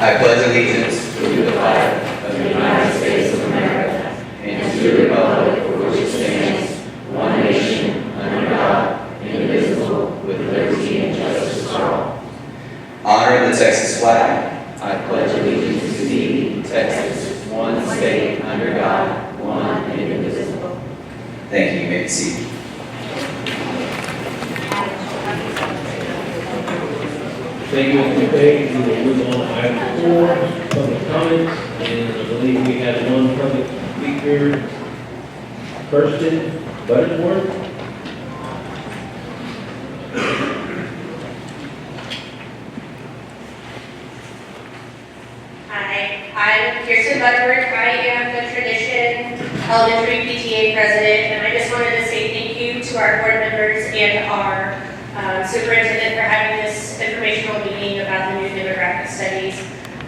I pledge allegiance to the flag of the United States of America and to the republic for which it stands, one nation, under God, indivisible, with liberty and justice for all. Honor the Texas flag. I pledge allegiance to thee, Texas, one state, under God, one and indivisible. Thank you. You may be seated. Thank you, Mr. Page. We will move on to item 4, public comments, and I believe we have one public speaker, Kirsten Butterworth. Hi, I'm Kirsten Butterworth. I am the Tradition Elementary PTA president, and I just wanted to say thank you to our board members and our superintendent for having this informational meeting about the new demographic studies.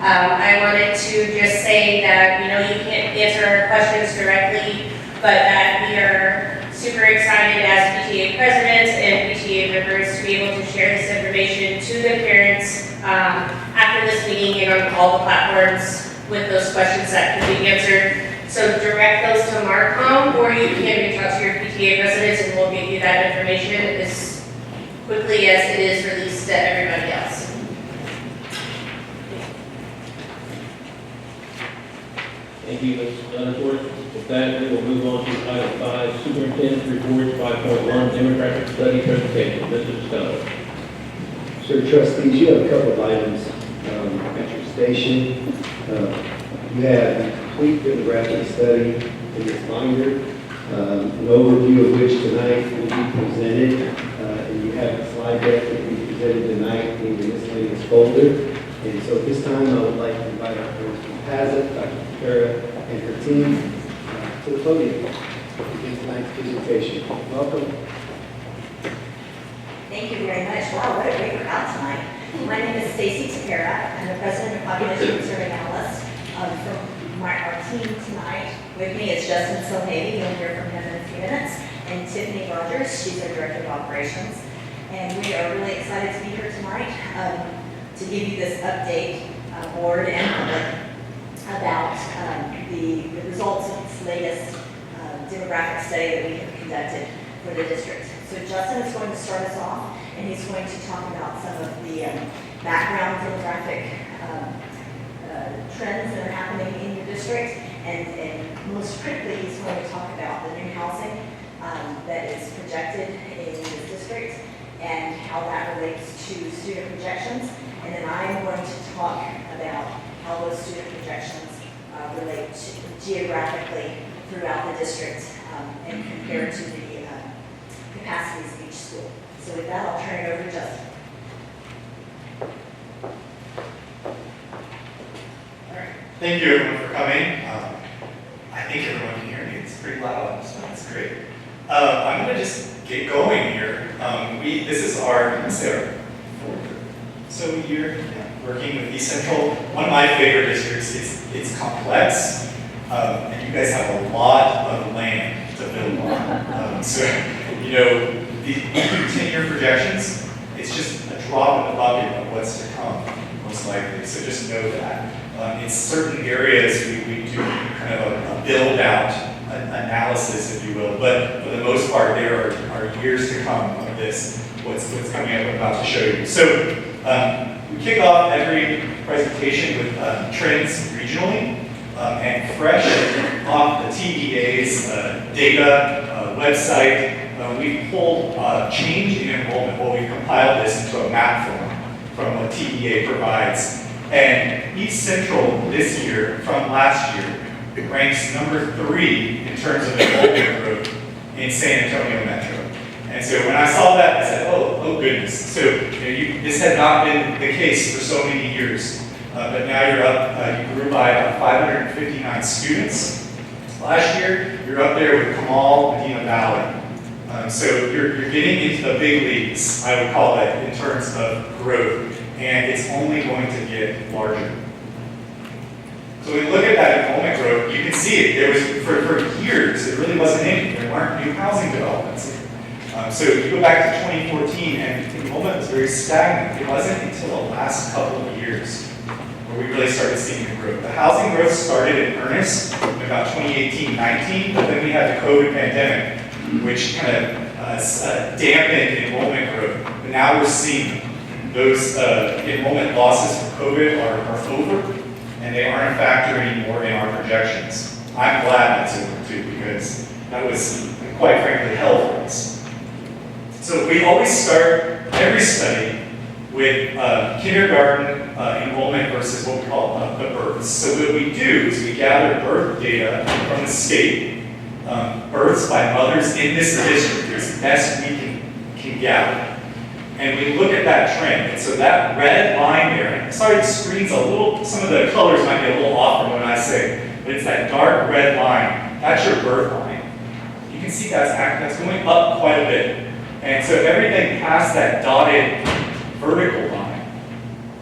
I wanted to just say that, you can't answer our questions directly, but that we are super excited as PTA presidents and PTA members to be able to share this information to the parents after this meeting and on all the platforms with those questions that can be answered. So direct those to Marcom, or you can reach out to your PTA presidents and we'll get you that information as quickly as it is released to everybody else. Thank you, Ms. Butterworth. With that, we will move on to item 5, Superintendent's Report 5.1, Demographic Study Presentation. Mr. Scott. Sir, trustees, you have a couple of items at your station. You have a complete demographic study in this binder, an overview of which tonight will be presented. And you have a slide deck that will be presented tonight in the miscellaneous folder. And so at this time, I would like to invite our Principal Hazard, Dr. Kara, and her team to the podium to begin tonight's presentation. Welcome. Thank you very much. Wow, what a great crowd tonight. My name is Stacy Tapera. I'm the president of Population Survey Analyst. From our team tonight, with me is Justin Silhavy. You'll hear from him in a few minutes. And Tiffany Rogers, she's our director of operations. And we are really excited to be here tonight to give you this update, board and public, about the results of this latest demographic study that we have conducted for the district. So Justin is going to start us off, and he's going to talk about some of the background demographic trends that are happening in your district, and most critically, he's going to talk about the new housing that is projected in the district and how that relates to student projections. And then I'm going to talk about how those student projections relate geographically throughout the district and compared to the capacities of each school. So with that, I'll turn it over to Justin. All right. Thank you everyone for coming. I think everyone can hear me. It's pretty loud, so that's great. I'm going to just get going here. This is our fourth year working with East Central. One of my favorite districts. It's complex, and you guys have a lot of land to build on. The 10-year projections, it's just a drop in the bucket of what's to come, most likely. So just know that. In certain areas, we do kind of a build-out analysis, if you will, but for the most part, there are years to come of this, what's coming up I'm about to show you. So we kick off every presentation with trends regionally, and fresh off the TEA's data website, we pulled change in enrollment. Well, we compiled this into a map form from what TEA provides. And East Central this year, from last year, ranks number 3 in terms of enrollment growth in San Antonio Metro. And so when I saw that, I said, oh goodness. So this had not been the case for so many years. But now you're up, you grew by about 559 students. Last year, you're up there with Kamal, Medina Valley. So you're getting into the big leagues, I would call that, in terms of growth. And it's only going to get larger. So when we look at that enrollment growth, you can see it. There was, for years, it really wasn't any. There weren't new housing developments. So you go back to 2014, and enrollment was very stagnant. It wasn't until the last couple of years where we really started seeing the growth. The housing growth started in earnest in about 2018-19, but then we had the COVID pandemic, which kind of dampened enrollment growth. But now we're seeing those enrollment losses from COVID are over, and they aren't a factor anymore in our projections. I'm glad that's over too, because that was, quite frankly, hell for us. So we always start every study with kindergarten enrollment versus what we call the births. So what we do is we gather birth data from the state, births by mothers in this district as best we can gather. And we look at that trend. And so that red line there, sorry, the screen's a little, some of the colors might be a little off from what I say, but it's that dark red line. That's your birth line. You can see that's going up quite a bit. And so everything past that dotted vertical line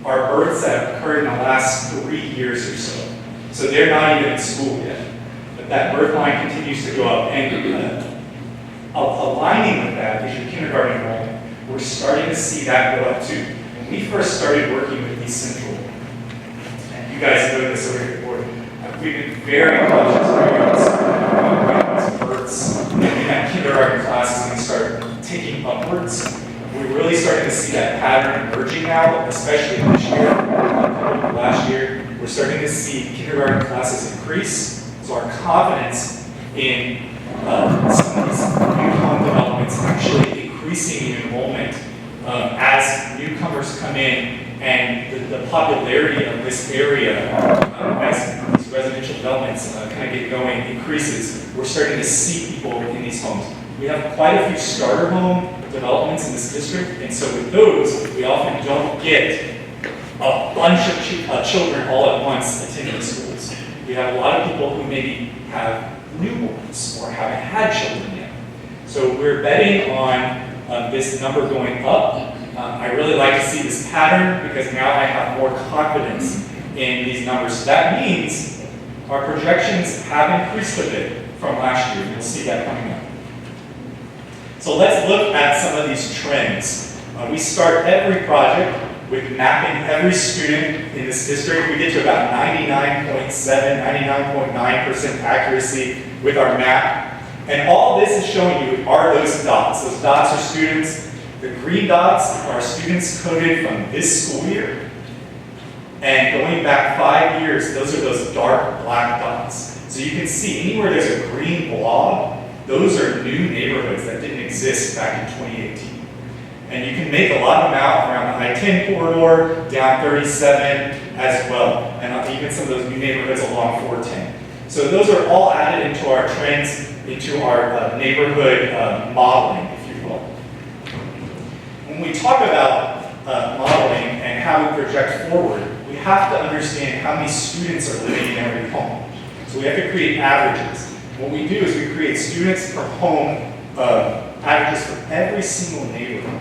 are births that have occurred in the last 3 years or so. So they're not even in school yet. But that birth line continues to go up. And aligning with that is your kindergarten enrollment. We're starting to see that go up too. When we first started working with East Central, and you guys know this over here before, we've been very cautious about births. And we had kindergarten classes and we started ticking upwards. We're really starting to see that pattern emerging now, especially this year, last year. We're starting to see kindergarten classes increase. So our confidence in some of these new home developments actually increasing in enrollment as newcomers come in, and the popularity of this area as these residential developments kind of get going increases. We're starting to see people in these homes. We have quite a few starter home developments in this district, and so with those, we often don't get a bunch of children all at once attending schools. We have a lot of people who maybe have newborns or haven't had children yet. So we're betting on this number going up. I really like to see this pattern because now I have more confidence in these numbers. So that means our projections have increased a bit from last year. You'll see that coming up. So let's look at some of these trends. We start every project with mapping every student in this district. We get to about 99.7, 99.9% accuracy with our map. And all this is showing you are those dots. Those dots are students. The green dots are students coded from this school year. And going back 5 years, those are those dark black dots. So you can see anywhere there's a green blob, those are new neighborhoods that didn't exist back in 2018. And you can make a lot of them out around the I-10 corridor, down 37 as well, and even some of those new neighborhoods along 410. So those are all added into our trends, into our neighborhood modeling, if you will. When we talk about modeling and how we project forward, we have to understand how many students are living in every home. So we have to create averages. What we do is we create students per home averages for every single neighborhood.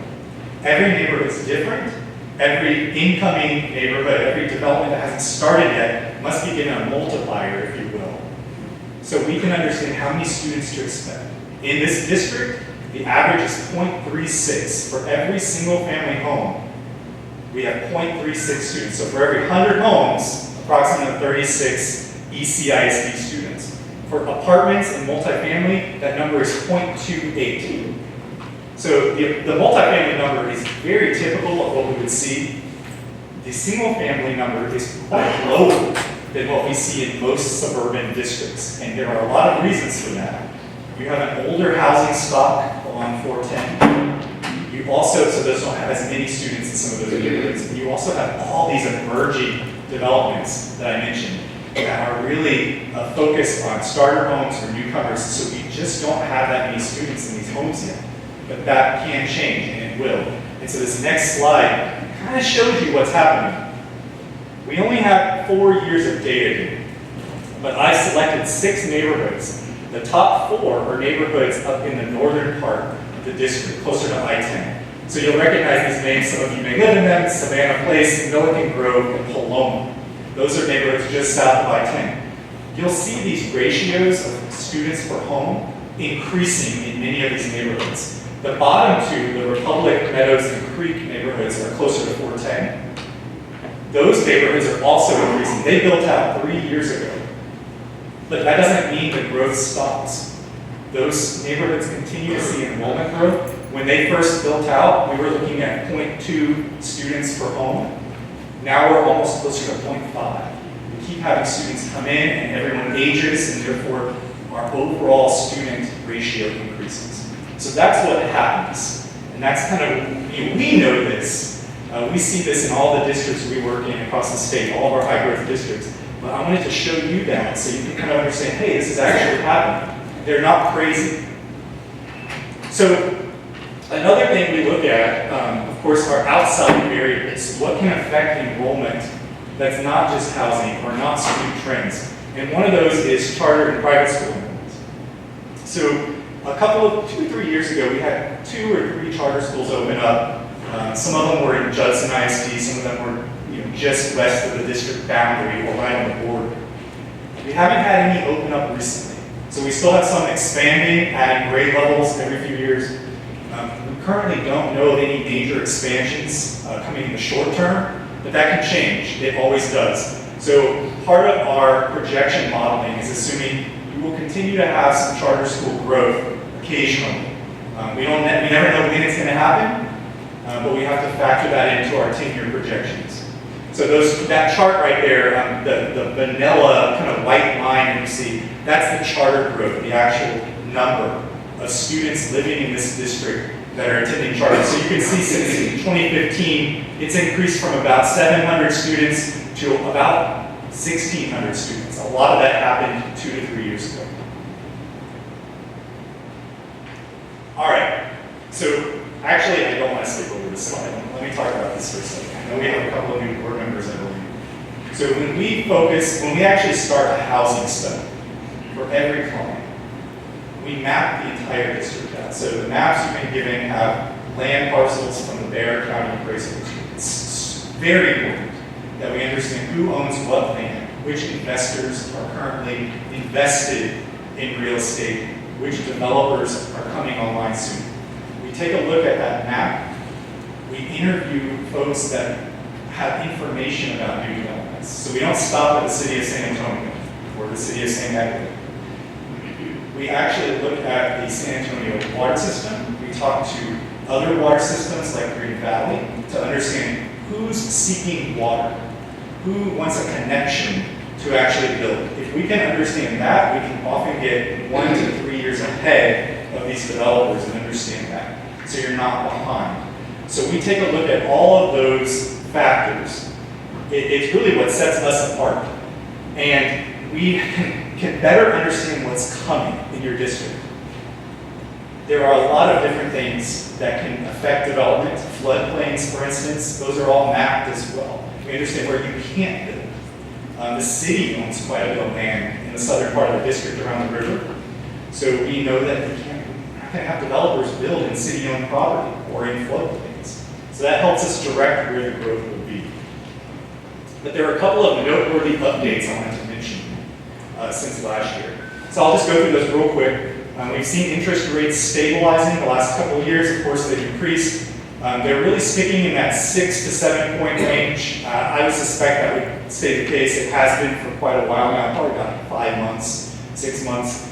Every neighborhood is different. Every incoming neighborhood, every development that hasn't started yet must be given a multiplier, if you will. So we can understand how many students to expect. In this district, the average is 0.36. For every single family home, we have 0.36 students. So for every 100 homes, approximately 36 ECISD students. For apartments and multifamily, that number is 0.28. So the multifamily number is very typical of what we would see. The single family number is quite lower than what we see in most suburban districts. And there are a lot of reasons for that. You have an older housing stock along 410. You also, so those don't have as many students in some of those neighborhoods. And you also have all these emerging developments that I mentioned that are really focused on starter homes or newcomers. So we just don't have that many students in these homes yet. But that can change, and it will. And so this next slide kind of shows you what's happening. We only have 4 years of data here, but I selected 6 neighborhoods. The top 4 are neighborhoods up in the northern part of the district, closer to I-10. So you'll recognize these names. Some of you may live in them: Savannah Place, Milliken Grove, and Paloma. Those are neighborhoods just south of I-10. You'll see these ratios of students per home increasing in many of these neighborhoods. The bottom 2, the Republic, Meadows, and Creek neighborhoods, are closer to 410. Those neighborhoods are also increasing. They built out 3 years ago. But that doesn't mean the growth stops. Those neighborhoods continue to see enrollment growth. When they first built out, we were looking at 0.2 students per home. Now we're almost closer to 0.5. We keep having students come in and everyone ages, and therefore our overall student ratio increases. So that's what happens. And that's kind of, we know this. We see this in all the districts we work in across the state, all of our high growth districts. But I wanted to show you that so you can kind of understand, hey, this is actually happening. They're not crazy. So another thing we look at, of course, are outside variables. What can affect enrollment that's not just housing or not student trends? And one of those is charter and private school enrollment. So a couple of 2 or 3 years ago, we had 2 or 3 charter schools open up. Some of them were in Judson ISD, some of them were just west of the district boundary or right on the border. We haven't had any open up recently. So we still have some expanding, adding grade levels every few years. We currently don't know of any major expansions coming in the short term, but that can change. It always does. So part of our projection modeling is assuming we will continue to have some charter school growth occasionally. We never know when it's going to happen, but we have to factor that into our 10-year projections. So that chart right there, the vanilla kind of white line that you see, that's the charter growth, the actual number of students living in this district that are attending charter. So you can see since 2015, it's increased from about 700 students to about 1,600 students. A lot of that happened 2 to 3 years ago. All right, so actually I don't want to skip over this slide. Let me talk about this for a second. I know we have a couple of new board members, I believe. So when we actually start a housing study for every client, we map the entire district out. So the maps you've been given have land parcels from the Bexar County Appraisal District. It's very important that we understand who owns what land, which investors are currently invested in real estate, which developers are coming online soon. We take a look at that map. We interview folks that have information about new developments. So we don't stop at the city of San Antonio or the city of San Edward. We actually look at the San Antonio water system. We talk to other water systems like Green Valley to understand who's seeking water, who wants a connection to actually build. If we can understand that, we can often get 1 to 3 years ahead of these developers and understand that. So you're not behind. So we take a look at all of those factors. It's really what sets us apart. And we can better understand what's coming in your district. There are a lot of different things that can affect development. Floodplains, for instance, those are all mapped as well. We understand where you can't build. The city owns quite a bit of land in the southern part of the district around the river. So we know that we can't have developers build in city-owned property or in floodplains. So that helps us direct where the growth will be. But there are a couple of noteworthy updates I wanted to mention since last year. So I'll just go through those real quick. We've seen interest rates stabilizing the last couple of years. Of course, they've increased. They're really sticking in that 6 to 7 point range. I would suspect that would stay the case. It has been for quite a while now, probably about 5 months, 6 months.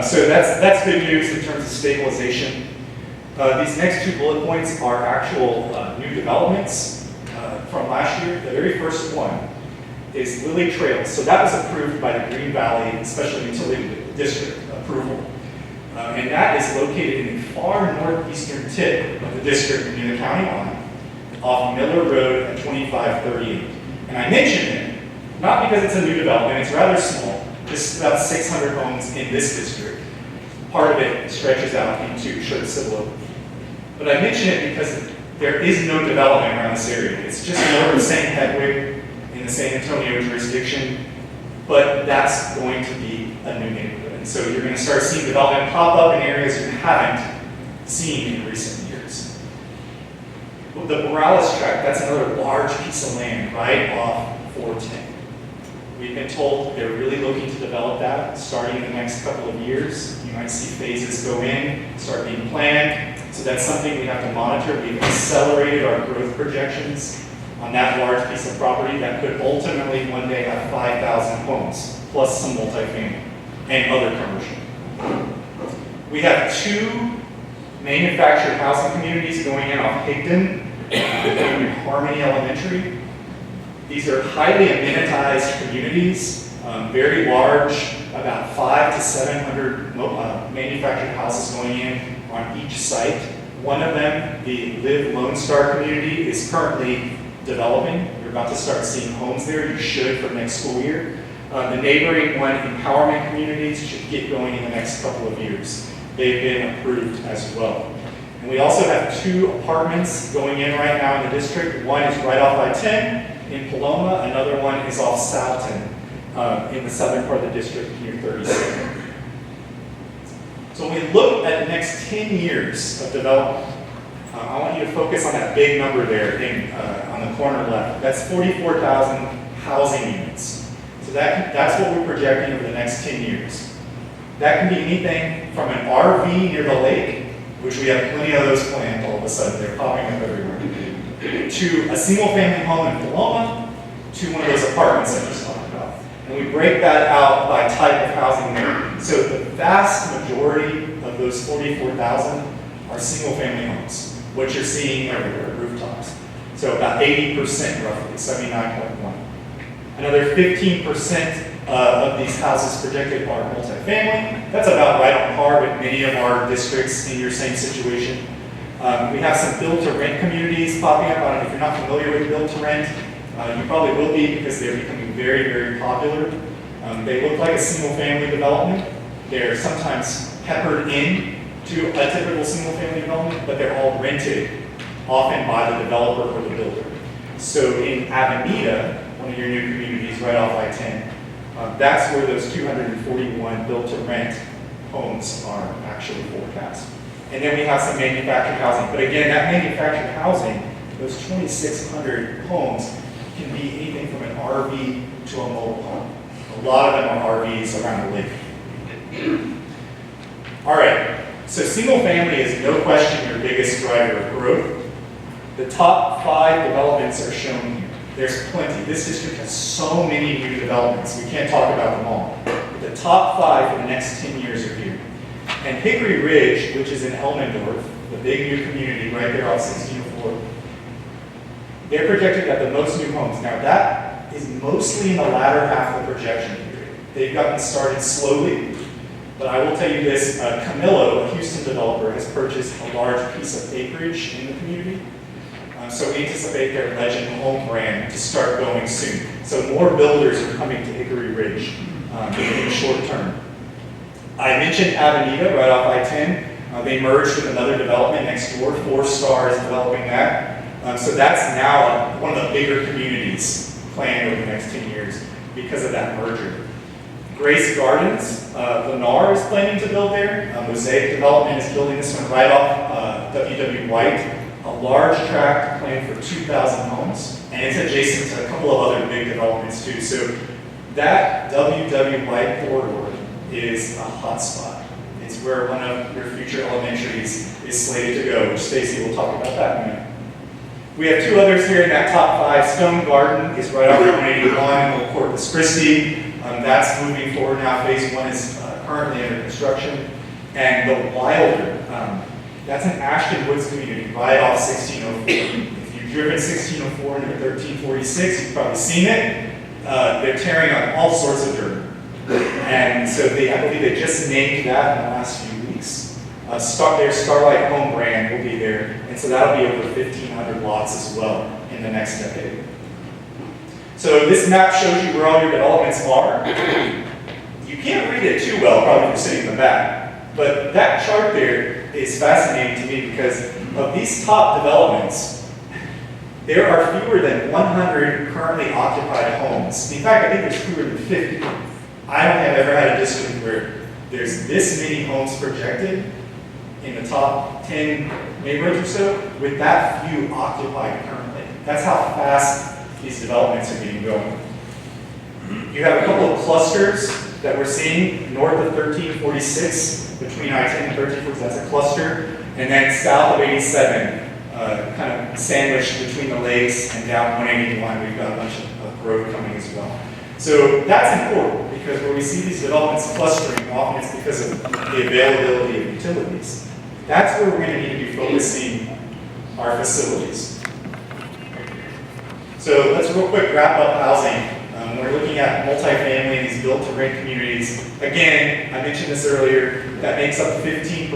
So that's good news in terms of stabilization. These next 2 bullet points are actual new developments from last year. The very first one is Lily Trails. So that was approved by the Green Valley Special Utility District approval. And that is located in the far northeastern tip of the district near the county line, off Miller Road at 2538. And I mention it, not because it's a new development, it's rather small, just about 600 homes in this district. Part of it stretches out into Sherwood. But I mention it because there is no development around this area. It's just north of St. Hedwig in the San Antonio jurisdiction, but that's going to be a new neighborhood. And so you're going to start seeing development pop up in areas you haven't seen in recent years. The Morales tract, that's another large piece of land right off 410. We've been told they're really looking to develop that starting in the next couple of years. You might see phases go in, start being planned. So that's something we have to monitor. We've accelerated our growth projections on that large piece of property that could ultimately one day have 5,000 homes, plus some multifamily and other commercial. We have 2 manufactured housing communities going in off Higdon, and Harmony Elementary. These are highly amenitized communities, very large, about 500 to 700 manufactured houses going in on each site. One of them, the Live Lone Star community, is currently developing. You're about to start seeing homes there. You should for next school year. The neighboring one, Empowerment Communities, should get going in the next couple of years. They've been approved as well. And we also have 2 apartments going in right now in the district. One is right off I-10 in Paloma. Another one is off Salton in the southern part of the district near 37. So when we look at the next 10 years of development, I want you to focus on that big number there on the corner left. That's 44,000 housing units. So that's what we're projecting over the next 10 years. That can be anything from an RV near the lake, which we have plenty of those planned all of a sudden, they're popping up everywhere, to a single family home in Paloma, to one of those apartments I just talked about. And we break that out by type of housing there. So the vast majority of those 44,000 are single family homes, what you're seeing everywhere, rooftops. So about 80% roughly, 79.1. Another 15% of these houses projected are multifamily. That's about right on par with many of our districts in your same situation. We have some build-to-rent communities popping up. I don't know if you're not familiar with build-to-rent. You probably will be because they're becoming very, very popular. They look like a single-family development. They're sometimes peppered in to a typical single-family development, but they're all rented, often by the developer or the builder. So in Avenida, one of your new communities right off I-10, that's where those 241 built-to-rent homes are actually forecast. And then we have some manufactured housing. But again, that manufactured housing, those 2,600 homes, can be anything from an RV to a mobile home. A lot of them are RVs around the lake. All right, so single family is no question your biggest driver of growth. The top 5 developments are shown here. There's plenty. This district has so many new developments. We can't talk about them all. But the top 5 for the next 10 years are here. And Hickory Ridge, which is in Elmendorf, the big new community right there off 1604, they're projected at the most new homes. Now that is mostly in the latter half of the projection period. They've gotten started slowly, but I will tell you this, Camillo, a Houston developer, has purchased a large piece of acreage in the community. So we anticipate their Legend Home brand to start going soon. So more builders are coming to Hickory Ridge in the short term. I mentioned Avenida right off I-10. They merged with another development next door. 4 Star is developing that. So that's now one of the bigger communities planned over the next 10 years because of that merger. Grace Gardens, Lennar is planning to build there. Mosaic Development is building this one right off W.W. White. A large tract planned for 2,000 homes, and it's adjacent to a couple of other big developments too. So that W.W. White corridor is a hot spot. It's where one of your future elementaries is slated to go, which Stacy will talk about that in a minute. We have 2 others here in that top 5. Stone Garden is right off 181 in Corpus Christi. That's moving forward now. Phase 1 is currently under construction. And the Wilder, that's an Ashton Woods community right off 1604. If you've driven 1604 into 1346, you've probably seen it. They're tearing up all sorts of dirt. And so I believe they just named that in the last few weeks. Their Starlight Home brand will be there. And so that'll be over 1,500 lots as well in the next decade. So this map shows you where all your developments are. You can't read it too well, probably if you're sitting in the back. But that chart there is fascinating to me because of these top developments, there are fewer than 100 currently occupied homes. In fact, I think there's fewer than 50. I don't have ever had a district where there's this many homes projected in the top 10 neighborhoods or so with that few occupied currently. That's how fast these developments are getting going. You have a couple of clusters that we're seeing north of 1346, between I-10 and 1346, that's a cluster. And then south of 87, kind of sandwiched between the lakes and down 181, we've got a bunch of growth coming as well. So that's important because where we see these developments clustering, often it's because of the availability of utilities. That's where we're going to need to be focusing our facilities. So let's real quick wrap up housing. We're looking at multifamily, these built-to-rent communities. Again, I mentioned this earlier, that makes up 15%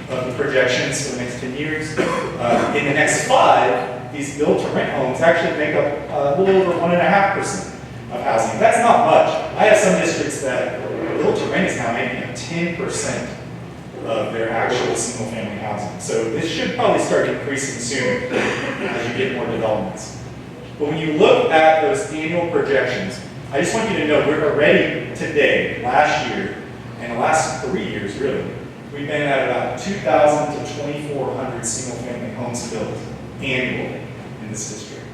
of the projections for the next 10 years. In the next 5, these built-to-rent homes actually make up a little over 1.5% of housing. That's not much. I have some districts that built-to-rent is now making up 10% of their actual single-family housing. So this should probably start increasing soon as you get more developments. But when you look at those annual projections, I just want you to know we're already today, last year, and the last 3 years really, we've been at about 2,000 to 2,400 single-family homes built annually in this district.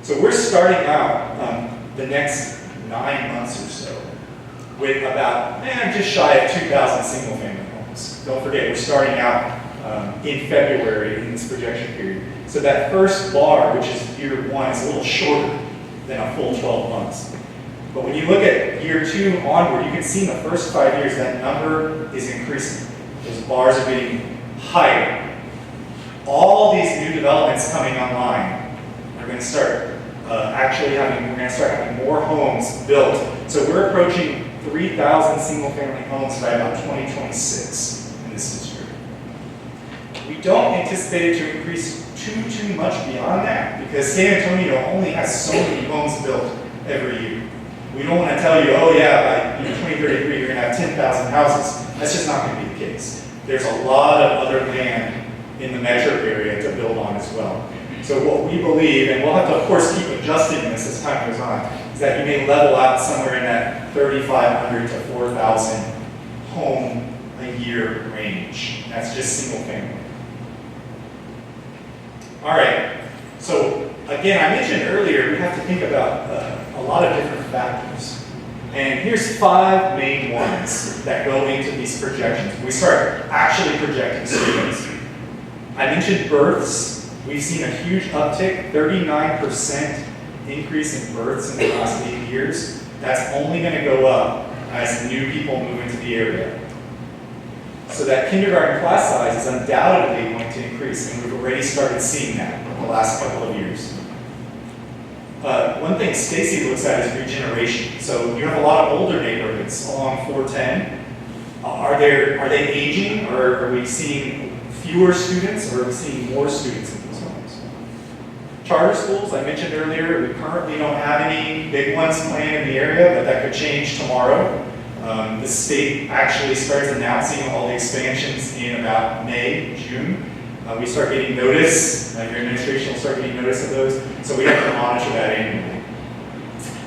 So we're starting out the next 9 months or so with about just shy of 2,000 single-family homes. Don't forget, we're starting out in February in this projection period. So that first bar, which is year 1, is a little shorter than a full 12 months. But when you look at year 2 onward, you can see in the first 5 years that number is increasing. Those bars are getting higher. All these new developments coming online are going to start we're going to start having more homes built. So we're approaching 3,000 single-family homes by about 2026 in this district. We don't anticipate it to increase too much beyond that because San Antonio only has so many homes built every year. We don't want to tell you, oh yeah, by 2033 you're going to have 10,000 houses. That's just not going to be the case. There's a lot of other land in the metro area to build on as well. So what we believe, and we'll have to of course keep adjusting this as time goes on, is that you may level out somewhere in that 3,500 to 4,000 home a year range. That's just single family. All right, so again, I mentioned earlier we have to think about a lot of different factors. And here's 5 main ones that go into these projections. We start actually projecting students. I mentioned births. We've seen a huge uptick, 39% increase in births in the last 8 years. That's only going to go up as new people move into the area. So that kindergarten class size is undoubtedly going to increase, and we've already started seeing that in the last couple of years. One thing Stacy looks at is regeneration. So you have a lot of older neighborhoods along 410. Are they aging, or are we seeing fewer students, or are we seeing more students in those homes? Charter schools, I mentioned earlier, we currently don't have any big ones planned in the area, but that could change tomorrow. The state actually starts announcing all the expansions in about May, June. We start getting notice, your administration will start getting notice of those, so we have to monitor that annually.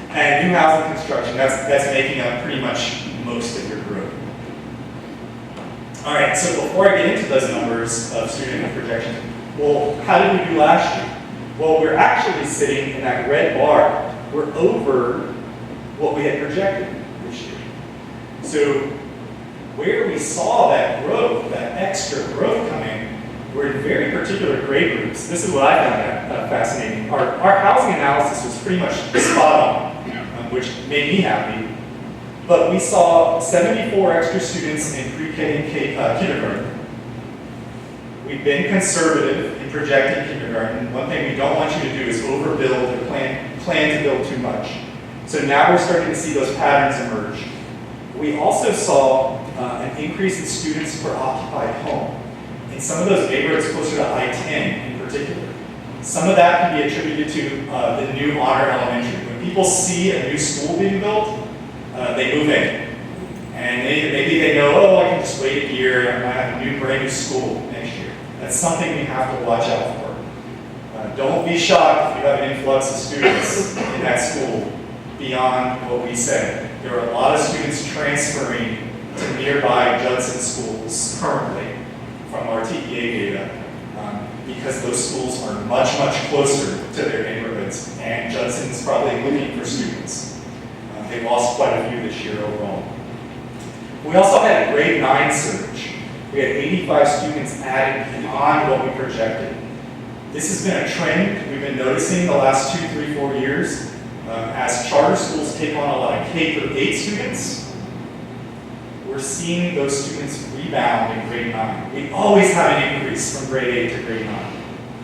And new housing construction, that's making up pretty much most of your growth. All right, so before I get into those numbers of student projections, well, how did we do last year? Well, we're actually sitting in that red bar. We're over what we had projected this year. So where we saw that growth, that extra growth coming, were in very particular grade groups. This is what I found fascinating. Our housing analysis was pretty much spot on, which made me happy. But we saw 74 extra students in pre-K and kindergarten. We've been conservative in projecting kindergarten. One thing we don't want you to do is overbuild or plan to build too much. So now we're starting to see those patterns emerge. We also saw an increase in students per occupied home. In some of those neighborhoods closer to I-10 in particular. Some of that can be attributed to the new Honor Elementary. When people see a new school being built, they move in. And maybe they know, oh, I can just wait a year and I have a brand new school next year. That's something we have to watch out for. Don't be shocked if you have an influx of students in that school beyond what we said. There are a lot of students transferring to nearby Judson schools currently from our TEA data because those schools are much closer to their neighborhoods, and Judson's probably looking for students. They lost quite a few this year overall. We also had a grade 9 surge. We had 85 students added beyond what we projected. This has been a trend we've been noticing the last 2, 3, 4 years. As charter schools take on a lot of K-8 students, we're seeing those students rebound in grade 9. We always have an increase from grade 8 to grade 9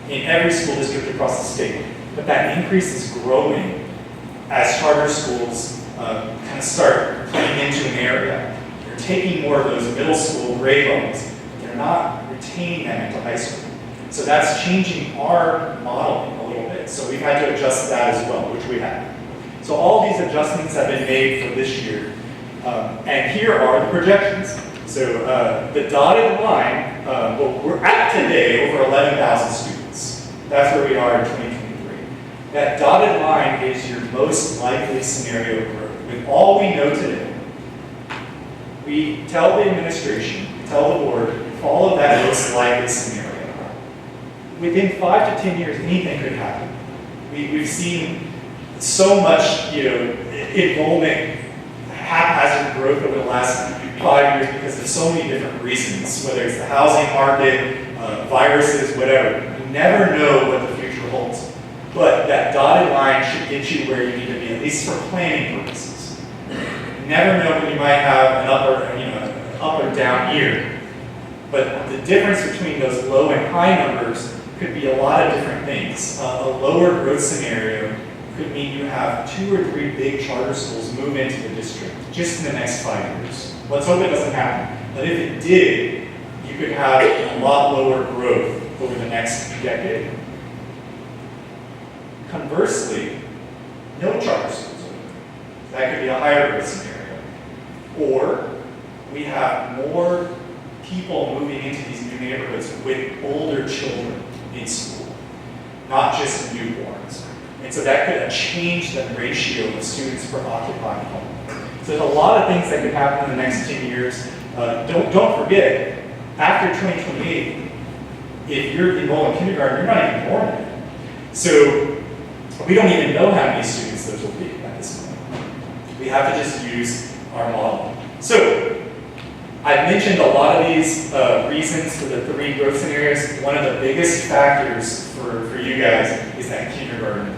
in every school district across the state. But that increase is growing as charter schools kind of start playing into an area. They're taking more of those middle school grade levels. They're not retaining them into high school. So that's changing our modeling a little bit. So we've had to adjust that as well, which we have. So all these adjustments have been made for this year. And here are the projections. So the dotted line, well, we're at today over 11,000 students. That's where we are in 2023. That dotted line is your most likely scenario growth. With all we know today, we tell the administration, we tell the board, follow that most likely scenario. Within 5 to 10 years, anything could happen. We've seen so much, enrollment haphazard growth over the last 5 years because of so many different reasons, whether it's the housing market, viruses, whatever. You never know what the future holds. But that dotted line should get you where you need to be, at least for planning purposes. You never know when you might have an up or down year. But the difference between those low and high numbers could be a lot of different things. A lower growth scenario could mean you have 2 or 3 big charter schools move into the district just in the next 5 years. Let's hope it doesn't happen. But if it did, you could have a lot lower growth over the next decade. Conversely, no charter schools open. That could be a higher growth scenario. Or we have more people moving into these new neighborhoods with older children in school, not just newborns. And so that could change the ratio of students per occupied home. So there's a lot of things that could happen in the next 10 years. Don't forget, after 2028, if you're enrolled in kindergarten, you're not even born yet. So we don't even know how many students those will be at this point. We have to just use our model. So I've mentioned a lot of these reasons for the 3 growth scenarios. One of the biggest factors for you guys is that kindergarten enrollment.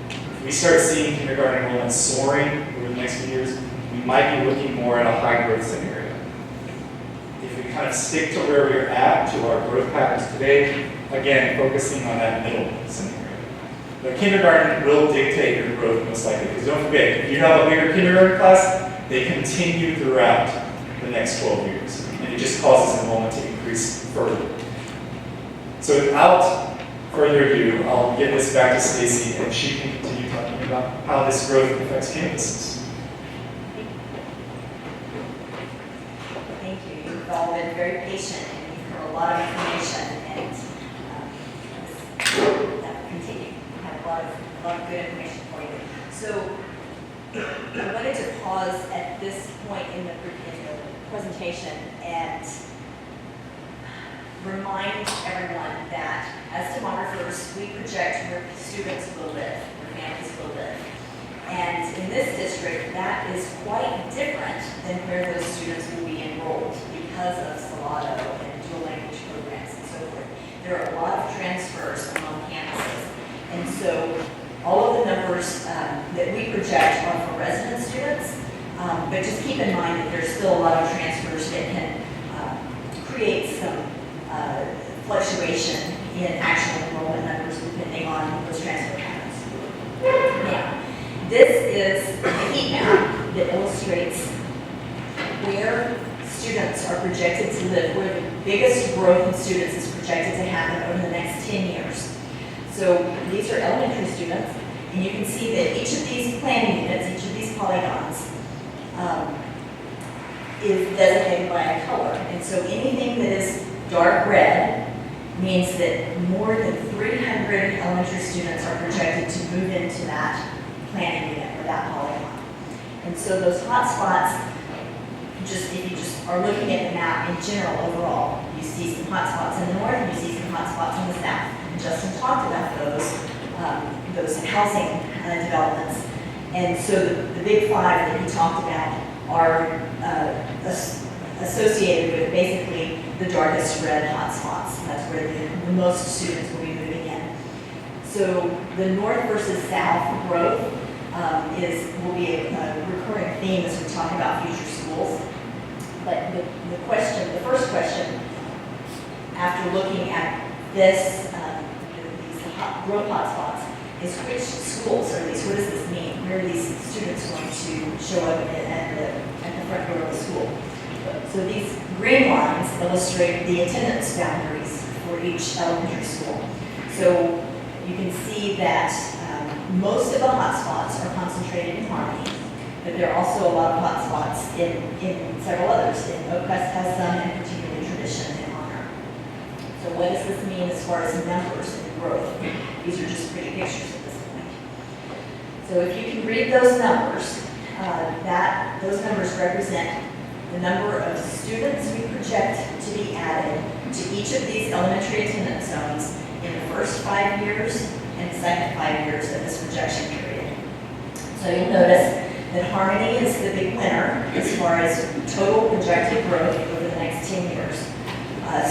If we start seeing kindergarten enrollment soaring over the next few years, we might be looking more at a high growth scenario. If we kind of stick to where we're at, to our growth patterns today, again, focusing on that middle scenario. But kindergarten will dictate your growth most likely, because don't forget, if you have a bigger kindergarten class, they continue throughout the next 12 years, and it just causes enrollment to increase further. So without further ado, I'll give this back to Stacy, and she can continue talking about how this growth affects campuses. Thank you. You've all been very patient and you've heard a lot of information, and that will continue. We have a lot of good information for you. So I wanted to pause at this point in the presentation and remind everyone that as demographers, we project where students will live, where families will live. And in this district, that is quite different than where those students will be enrolled because of Salado and dual language programs and so forth. There are a lot of transfers among campuses. And so all of the numbers that we project are for resident students, but just keep in mind that there's still a lot of transfers that can create some fluctuation in actual enrollment numbers depending on those transfer patterns. Now, this is a heat map that illustrates where students are projected to live, where the biggest growth in students is projected to happen over the next 10 years. So these are elementary students, and you can see that each of these planning units, each of these polygons, is designated by a color. And so anything that is dark red means that more than 300 elementary students are projected to move into that planning unit or that polygon. And so those hot spots, if you just are looking at the map in general overall, you see some hot spots in the north, and you see some hot spots in the south. And Justin talked about those housing developments. And so the big 5 that he talked about are associated with basically the darkest red hotspots. That's where the most students will be moving in. So the north versus south growth will be a recurring theme as we talk about future schools. But the first question, after looking at this, these growth hotspots, is which schools are these? What does this mean? Where are these students going to show up at the front door of the school? So these green lines illustrate the attendance boundaries for each elementary school. So you can see that most of the hotspots are concentrated in Harmony, but there are also a lot of hotspots in several others. Oakcrest has some, and particularly Tradition and Honor. So what does this mean as far as numbers and growth? These are just pretty pictures at this point. So if you can read those numbers, those numbers represent the number of students we project to be added to each of these elementary attendance zones in the first 5 years and the second 5 years of this projection period. So you'll notice that Harmony is the big winner as far as total projected growth over the next 10 years.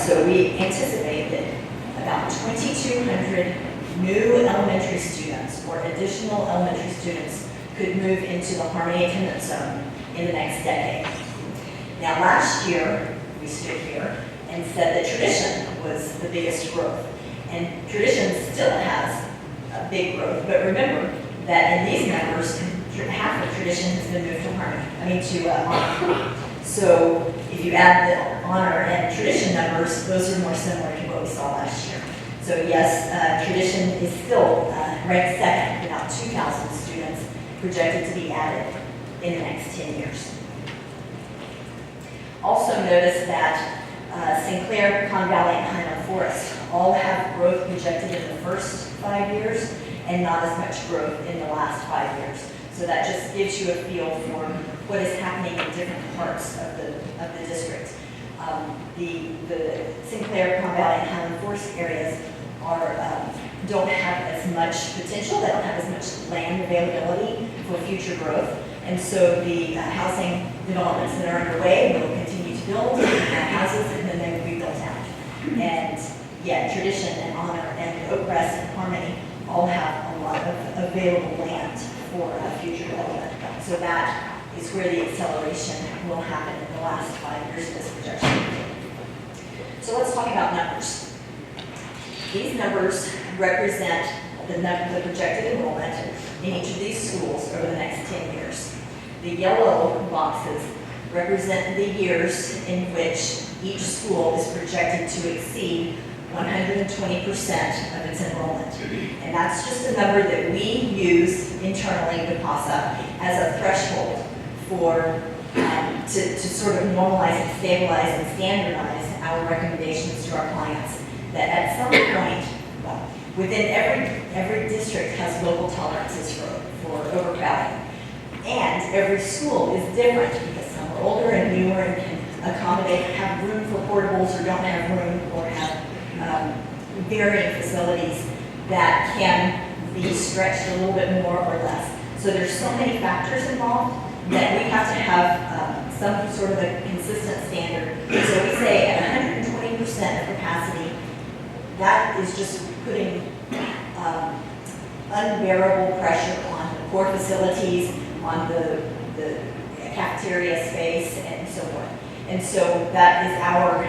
So we anticipate that about 2,200 new elementary students or additional elementary students could move into the Harmony attendance zone in the next decade. Now last year, we stood here and said that Tradition was the biggest growth. And Tradition still has a big growth, but remember that in these numbers, half of Tradition has been moved to Honor. So if you add the Honor and Tradition numbers, those are more similar to what we saw last year. So yes, Tradition is still ranked second, with about 2,000 students projected to be added in the next 10 years. Also notice that Sinclair, Pecan Valley, and Highland Forest all have growth projected in the first 5 years and not as much growth in the last 5 years. So that just gives you a feel for what is happening in different parts of the district. The Sinclair, Pecan Valley, and Highland Forest areas don't have as much potential. They don't have as much land availability for future growth. And so the housing developments that are underway will continue to build houses, and then they will be built out. And yet Tradition and Honor and Oakcrest and Harmony all have a lot of available land for future development. So that is where the acceleration will happen in the last 5 years of this projection. So let's talk about numbers. These numbers represent the projected enrollment in each of these schools over the next 10 years. The yellow boxes represent the years in which each school is projected to exceed 120% of its enrollment. And that's just a number that we use internally with PASA as a threshold for to sort of normalize and stabilize and standardize our recommendations to our clients. That at some point, well, within every district has local tolerances for overcrowding. And every school is different because some are older and newer and can accommodate, have room for portables or don't have room, or have varying facilities that can be stretched a little bit more or less. So there's so many factors involved that we have to have some sort of a consistent standard. So we say at 120% of capacity, that is just putting unbearable pressure on the core facilities, on the cafeteria space, and so forth. And so that is our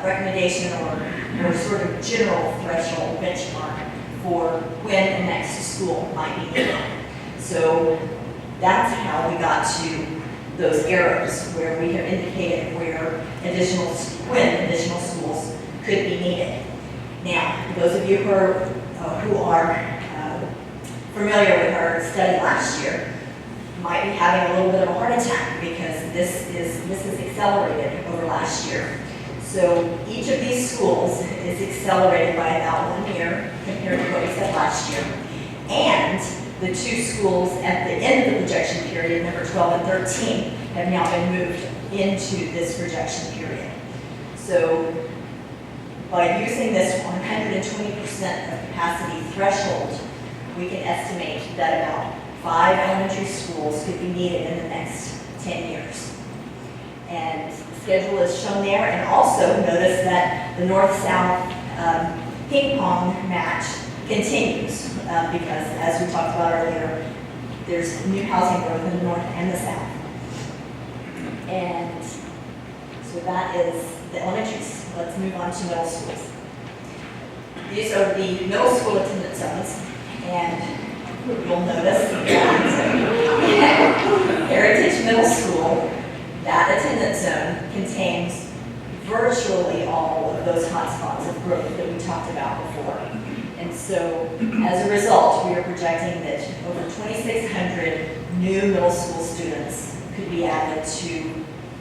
recommendation or sort of general threshold benchmark for when the next school might be needed. So that's how we got to those arrows where we have indicated when additional schools could be needed. Now, those of you who are familiar with our study last year might be having a little bit of a heart attack because this is accelerated over last year. So each of these schools is accelerated by about 1 year compared to what we said last year. And the two schools at the end of the projection period, number 12 and 13, have now been moved into this projection period. So by using this 120% of capacity threshold, we can estimate that about 5 elementary schools could be needed in the next 10 years. And the schedule is shown there, and also notice that the north-south ping pong match continues, because as we talked about earlier, there's new housing growth in the north and the south. And so that is the elementaries. Let's move on to middle schools. These are the middle school attendance zones, and you'll notice that Heritage Middle School, that attendance zone contains virtually all of those hotspots of growth that we talked about before. And so, as a result, we are projecting that over 2,600 new middle school students could be added to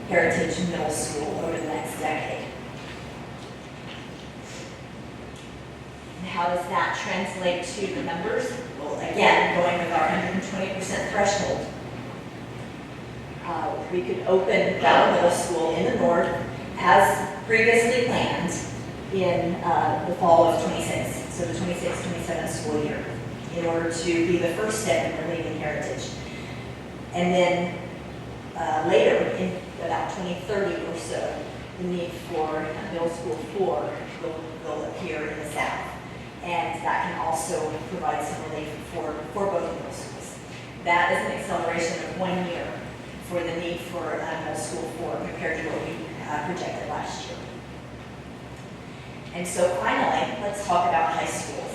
Heritage Middle School over the next decade. And how does that translate to the numbers? Well, again, going with our 120% threshold, we could open Battle Middle School in the north as previously planned in the fall of 26, so the 26-27 school year, in order to be the first step in relieving Heritage. And then later, in about 2030 or so, the need for Middle School 4 will appear in the south. And that can also provide some relief for both middle schools. That is an acceleration of 1 year for the need for Middle School 4 compared to what we projected last year. And so finally, let's talk about high schools.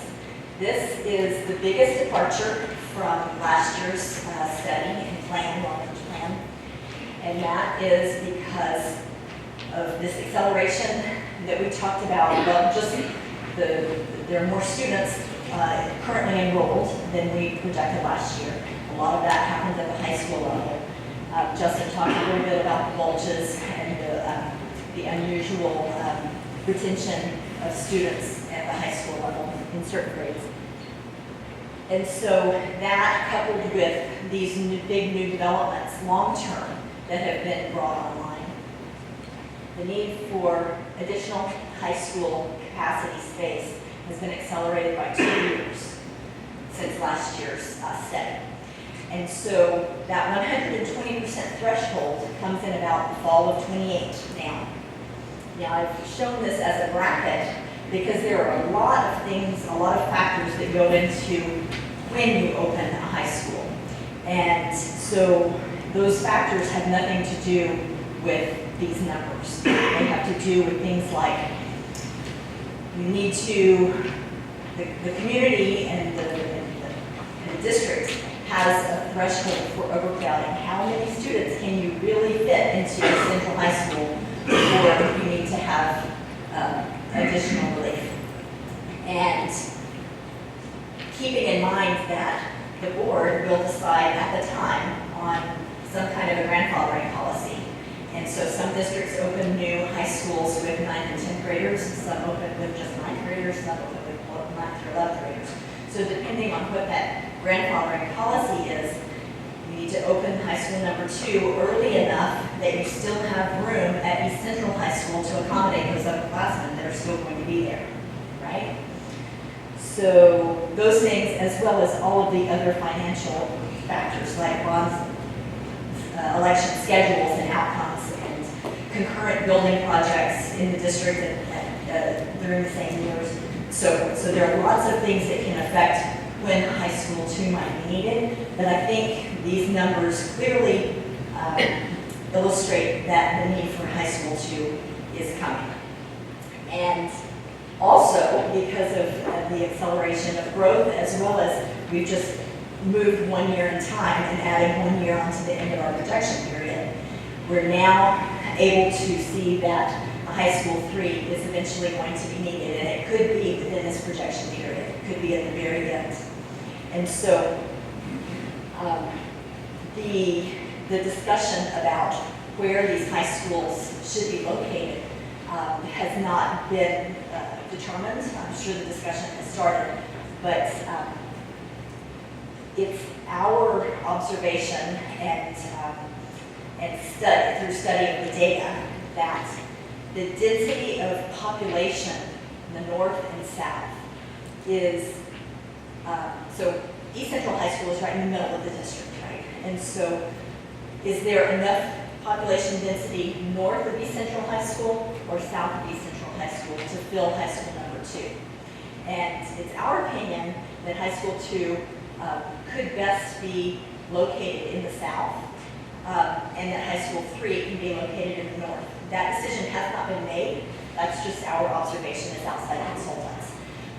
This is the biggest departure from last year's study and plan, long-range plan. And that is because of this acceleration that we talked about. Well, just there are more students currently enrolled than we projected last year. A lot of that happened at the high school level. Justin talked a little bit about the bulges and the unusual retention of students at the high school level in certain grades. And so that, coupled with these big new developments long-term that have been brought online, the need for additional high school capacity space has been accelerated by 2 years since last year's study. And so that 120% threshold comes in about the fall of 28 now. Now, I've shown this as a bracket because there are a lot of things, a lot of factors that go into when you open a high school. And so those factors have nothing to do with these numbers. They have to do with things like you need to, the community and the district has a threshold for overcrowding. How many students can you really fit into Central High School before you need to have additional relief? And keeping in mind that the board will decide at the time on some kind of a grandfathering policy. And so some districts open new high schools with 9th and 10th graders, some open with just 9th graders, some open with 9th through 11th graders. So depending on what that grandfathering policy is, you need to open high school number 2 early enough that you still have room at East Central High School to accommodate those upperclassmen that are still going to be there, right? So those things, as well as all of the other financial factors like bonds, election schedules and outcomes, and concurrent building projects in the district during the same years. So there are lots of things that can affect when high school 2 might be needed, but I think these numbers clearly illustrate that the need for high school 2 is coming. And also, because of the acceleration of growth, as well as we've just moved 1 year in time and added 1 year onto the end of our projection period, we're now able to see that a high school 3 is eventually going to be needed, and it could be within this projection period. It could be at the very end. And so the discussion about where these high schools should be located has not been determined. I'm sure the discussion has started, but it's our observation and study, through study of the data, that the density of population in the north and south is, so East Central High School is right in the middle of the district, right? And so is there enough population density north of East Central High School or south of East Central High School to fill high school number 2. And it's our opinion that high school 2 could best be located in the south, and that high school 3 can be located in the north. That decision has not been made. That's just our observation as outside consultants.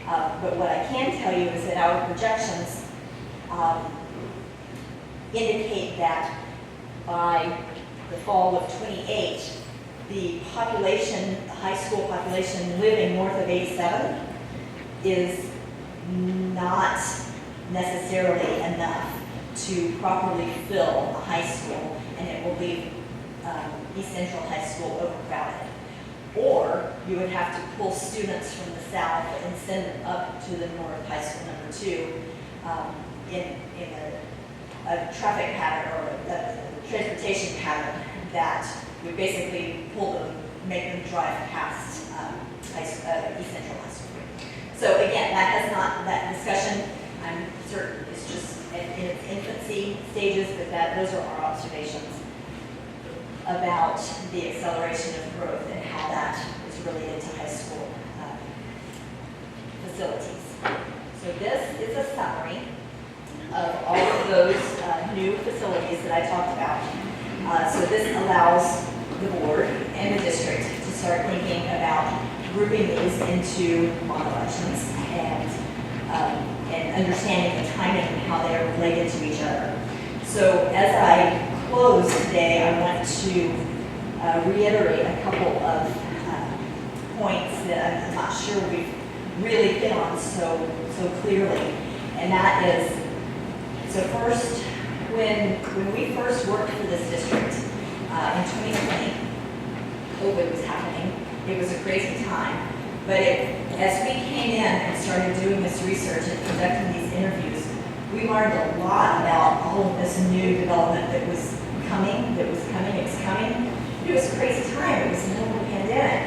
But what I can tell you is that our projections indicate that by the fall of 28, the population, the high school population living north of 87 is not necessarily enough to properly fill a high school, and it will leave East Central High School overcrowded. Or you would have to pull students from the south and send them up to the north high school number 2 in a traffic pattern or a transportation pattern that would basically pull them, make them drive past East Central High School. So again, that discussion, I'm certain, is just in its infancy stages, but those are our observations about the acceleration of growth and how that is related to high school facilities. So this is a summary of all of those new facilities that I talked about. So this allows the board and the district to start thinking about grouping these into bond elections and understanding the timing and how they are related to each other. So as I close today, I want to reiterate a couple of points that I'm not sure we've really hit on so clearly. And that is, so first, when we first worked for this district in 2020, COVID was happening. It was a crazy time. But as we came in and started doing this research and conducting these interviews, we learned a lot about all of this new development that was coming, it was coming. It was a crazy time. It was the middle of the pandemic,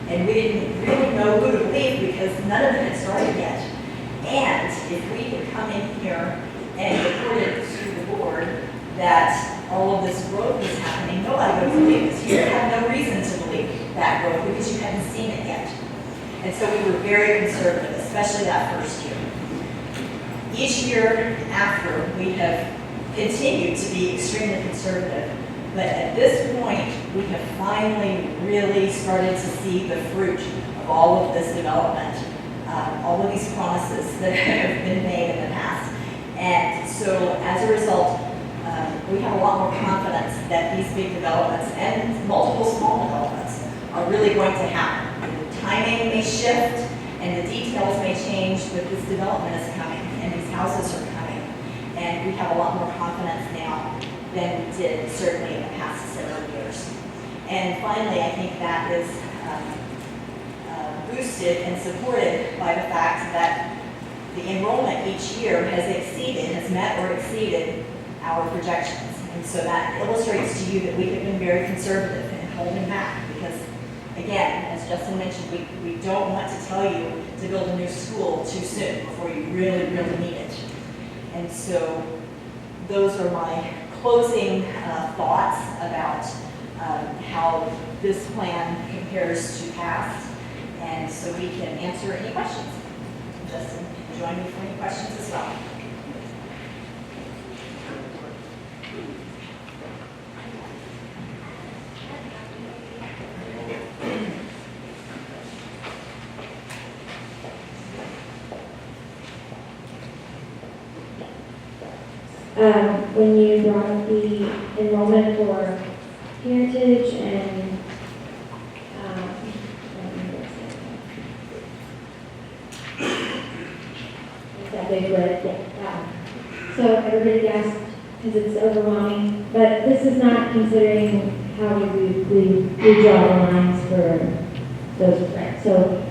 and we didn't really know who to believe because none of it had started yet. And if we had come in here and reported to the board that all of this growth was happening, nobody would believe us. You have no reason to believe that growth because you hadn't seen it yet. And so we were very conservative, especially that first year. Each year after, we have continued to be extremely conservative, but at this point, we have finally really started to see the fruit of all of this development, all of these promises that have been made in the past. And so as a result, we have a lot more confidence that these big developments and multiple small developments are really going to happen. The timing may shift and the details may change, but this development is coming and these houses are coming. And we have a lot more confidence now than we did certainly in the past several years. And finally, I think that is boosted and supported by the fact that the enrollment each year has met or exceeded our projections. And so that illustrates to you that we have been very conservative in holding back because, again, as Justin mentioned, we don't want to tell you to build a new school too soon before you really, really need it. And so those are my closing thoughts about how this plan compares to past. And so we can answer any questions. Justin, join me for any questions as well. When you brought up the enrollment for Heritage and that big red, yeah. So everybody asked because it's overwhelming, but this is not considering how we draw the lines for those threats. So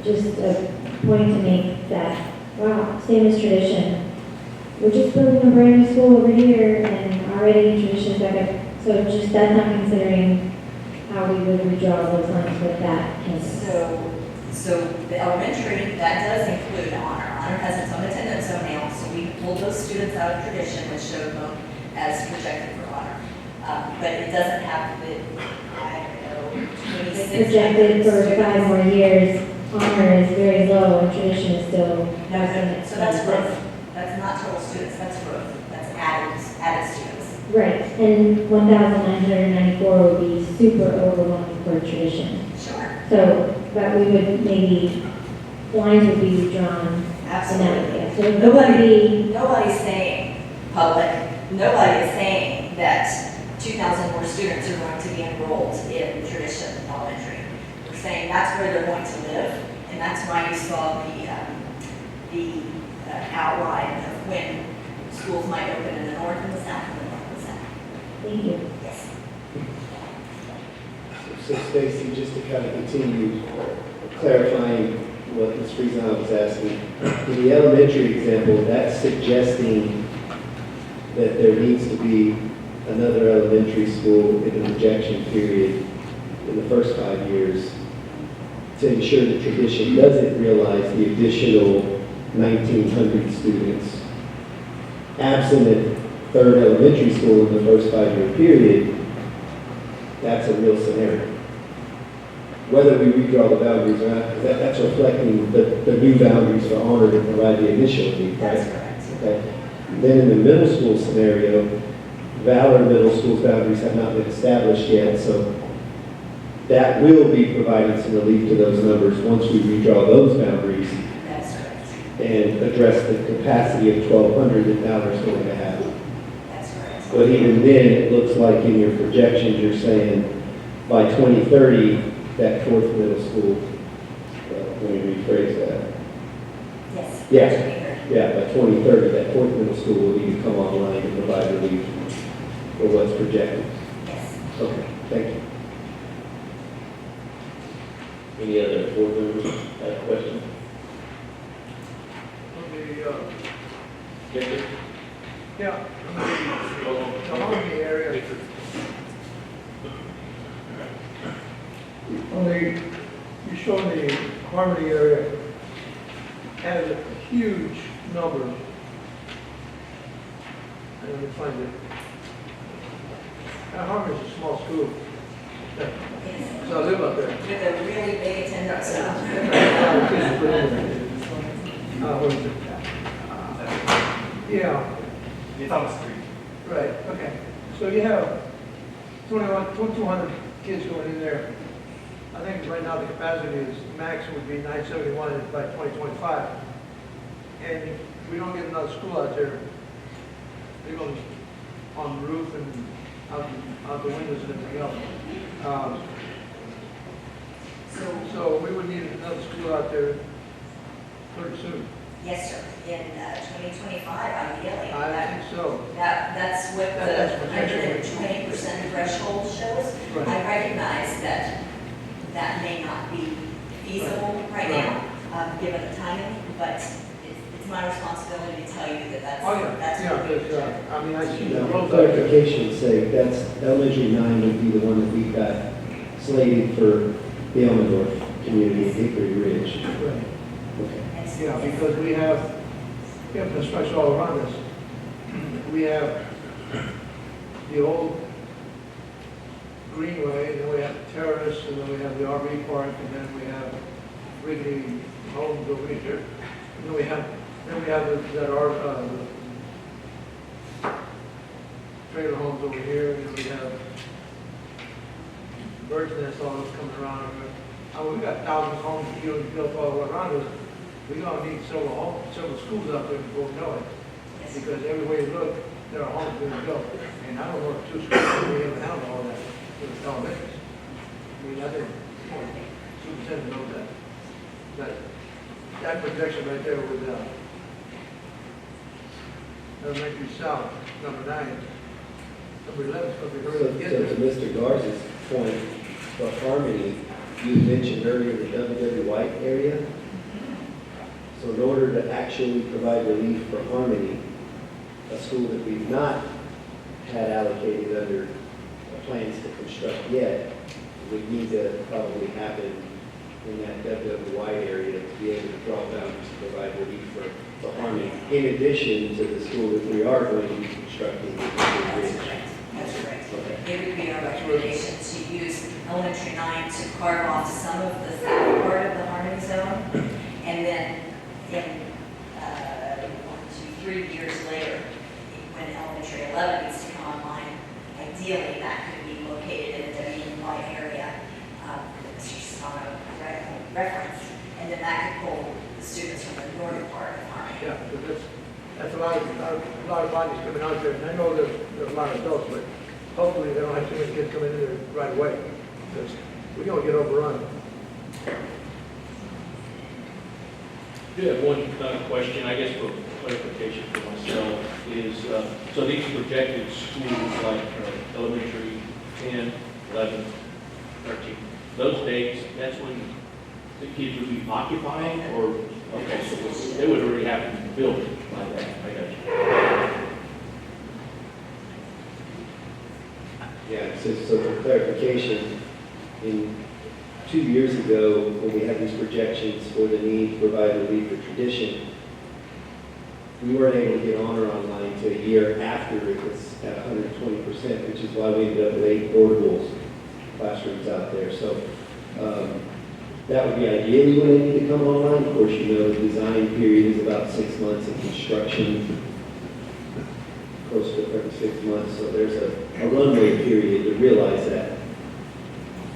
just a point to make that, wow, same as tradition. We're just building a brand new school over here and already tradition's back up. So just that's not considering how we would redraw those lines with that campus. So the elementary, that does include honor. Honor has its own attendance zone now, so we pulled those students out of tradition and showed them as projected for honor. But it doesn't have the, I don't know, 26. Projected for 5 more years, honor is very low and tradition is still. No, so that's growth. That's not total students, that's growth. That's added students. Right, and 1,994 would be super overwhelming for tradition. Sure. So, but we would maybe, lines would be redrawn in that Absolutely. area. So it would be, Nobody's saying, public, nobody is saying that 2,000 more students are going to be enrolled in tradition elementary. We're saying that's where they're going to live, and that's why you saw the outline of when schools might open in the north and the south and the north and the south. thank you. Yes. So Stacy, just to kind of continue clarifying what Ms. Friesen was asking, in the elementary example, that's suggesting that there needs to be another elementary school in the projection period in the first 5 years to ensure that tradition doesn't realize the additional 1,900 students. Absent a third elementary school in the first 5-year period, that's a real scenario. Whether we redraw the boundaries or not, because that's reflecting the new boundaries for honor to provide the initial need, right? That's correct. Okay. Then in the middle school scenario, Valor Middle School's boundaries have not been established yet, so that will be providing some relief to those numbers once we redraw those boundaries That's correct. and address the capacity of 1,200 that Valor's going to have. That's correct. But even then, it looks like in your projections, you're saying by 2030, that fourth middle school, let me rephrase that. Yes. Yeah. Yeah, by 2030, that fourth middle school will need to come online and provide relief for what's projected. Yes. Okay, thank you. Any other board members have a question? Victor? Yeah, the Harmony area. You showed the Harmony area has a huge number. Let me find it. Now, Harmony's a small school. Yes. So I live up there. With a really big attendance. What is it? Yeah. It's on the street. Right, okay. So you have 2,200 kids going in there. I think right now the capacity is, max would be 971 by 2025. And if we don't get another school out there, they're going on the roof and out the windows and everything else. So we would need another school out there pretty soon. Yes, sir. In 2025, ideally. I think so. That's what That's the potential. 120% threshold shows. Right. I recognize that that may not be feasible right now, given the timing, but it's my responsibility to tell you that that's. Oh, yeah, that's yeah, what we because, I mean, I see the Now, for roads out there. clarification's sake, that's elementary 9 would be the one that we've got slated for the Elmendorf community, Hickory Ridge. Right. Okay. Yeah, because we have construction all around us. We have the old Greenway, and then we have the Terrace, and then we have the RV park, and then we have Wrigley Homes over here. And then we have trailer homes over here, and then we have Bird's Nest, all those coming around. We got thousands of homes built all around us. We're gonna need several schools out there before we know it. Yes. Because everywhere you look, there are homes being built. And I don't know if 2 schools we even have all that, with elementaries. I mean, I think, superintendent knows that. That projection right there with, elementary south, number 9, number 11 is gonna be So hard to get to there. Mr. Garza's point, for Harmony, you mentioned earlier the W.W. White area. So in order to actually provide relief for Harmony, a school that we've not had allocated under plans to construct yet, would need to probably happen in that W.W. White area to be able to draw boundaries to provide relief for Harmony, in addition to the school that we are going to be constructing. That's correct. That's correct. Okay. designed to carve off some of the south part of the Harmony Zone. And then in 1, 2, 3 years later, when elementary 11 needs to come online, ideally that could be located in the WNY area, as you saw a reference, and then that could pull the students from the northern part of Harmony. Yeah, because that's a lot of bodies coming out there, and I know there's a lot of adults, but hopefully they don't have too many kids coming in there right away, because we're gonna get overrun. I do have one question, I guess for clarification for myself, is, so these projected schools like elementary 10, 11, 13, those dates, that's when the kids would be occupying, or, okay, so they would already have to build it like that, I got you. Yeah, so for clarification, 2 years ago, when we had these projections for the need to provide relief for tradition, we weren't able to get honor online until a year after it was at 120%, which is why we ended up with 8 portables classrooms out there. So that would be ideally when they need to come online. Of course, you know, the design period is about 6 months of construction, close to 36 months. So there's a runway period to realize that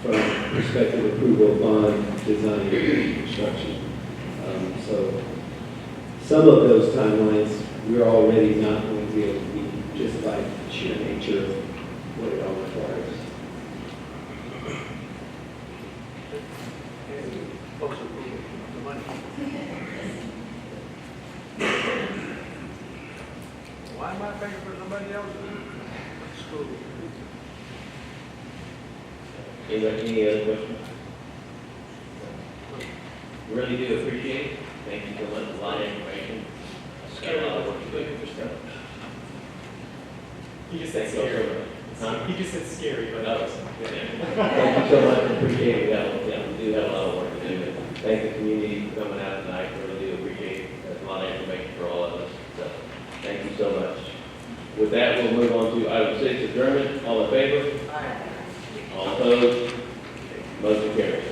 from perspective approval of bond, design, and construction. So some of those timelines, we're already not going to be able to meet just by sheer nature of what it all requires. And folks approval of the money. Why am I paying for somebody else's school? Any other questions? Really do appreciate it. Thank you so much, a lot of information. Got a lot of work to do for stuff. He just said Thank you all scary. so much. Huh? He just said scary, but No. Thank you so much, appreciate it. Yeah, we do have a lot of work to do. Thank the community for coming out tonight, really do appreciate it. That's a lot of information for all of us, so thank you so much. With that, we'll move on to item 6, adjournment. All in favor? All opposed? Motion carries.